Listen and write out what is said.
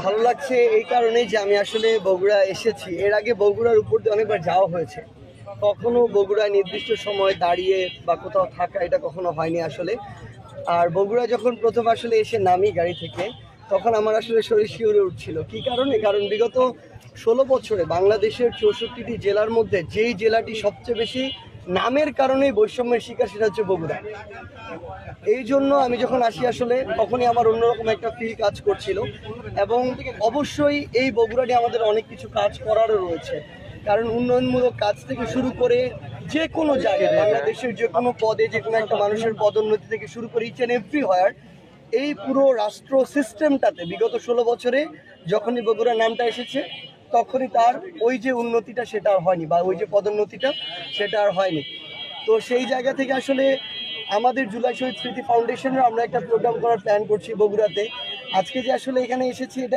ভালো লাগছে এই কারণেই যে আমি আসলে বগুড়া এসেছি। এর আগে বগুড়ার উপর দিয়ে অনেকবার যাওয়া হয়েছে, কখনো বগুড়ায় নির্দিষ্ট সময় দাঁড়িয়ে বা কোথাও থাকা এটা কখনো হয়নি আসলে। আর বগুড়া যখন প্রথম আসলে এসে নামি গাড়ি থেকে, তখন আমার আসলে শরীর শিউরে উঠছিল। কি কারণে? কারণ বিগত 16 বছরে বাংলাদেশের 64টি জেলার মধ্যে যেই জেলাটি সবচেয়ে বেশি নামের কারণেই বৈষম্যের শিকার, সেটা হচ্ছে বগুড়া। এই জন্য আমি যখন আসি আসলে তখনই আমার অন্যরকম একটা ফিল কাজ করছিল। এবং অবশ্যই এই বগুড়াটি আমাদের অনেক কিছু কাজ করারও রয়েছে, কারণ উন্নয়নমূলক কাজ থেকে শুরু করে যে কোনো জায়গায় বাংলাদেশের যে কোনো পদে যে কোনো একটা মানুষের পদোন্নতি থেকে শুরু করে ইচ অ্যান্ড এভরি হোয়ার, এই পুরো রাষ্ট্র সিস্টেমটাতে বিগত 16 বছরে যখনই বগুড়ার নামটা এসেছে, তখনই তার ওই যে উন্নতিটা সেটা আর হয়নি, বা ওই যে পদোন্নতিটা সেটা আর হয়নি। তো সেই জায়গা থেকে আসলে আমাদের জুলাই শহীদ স্মৃতি ফাউন্ডেশনের আমরা একটা প্রোগ্রাম করার প্ল্যান করছি বগুড়াতে। আজকে যে আসলে এখানে এসেছি, এটা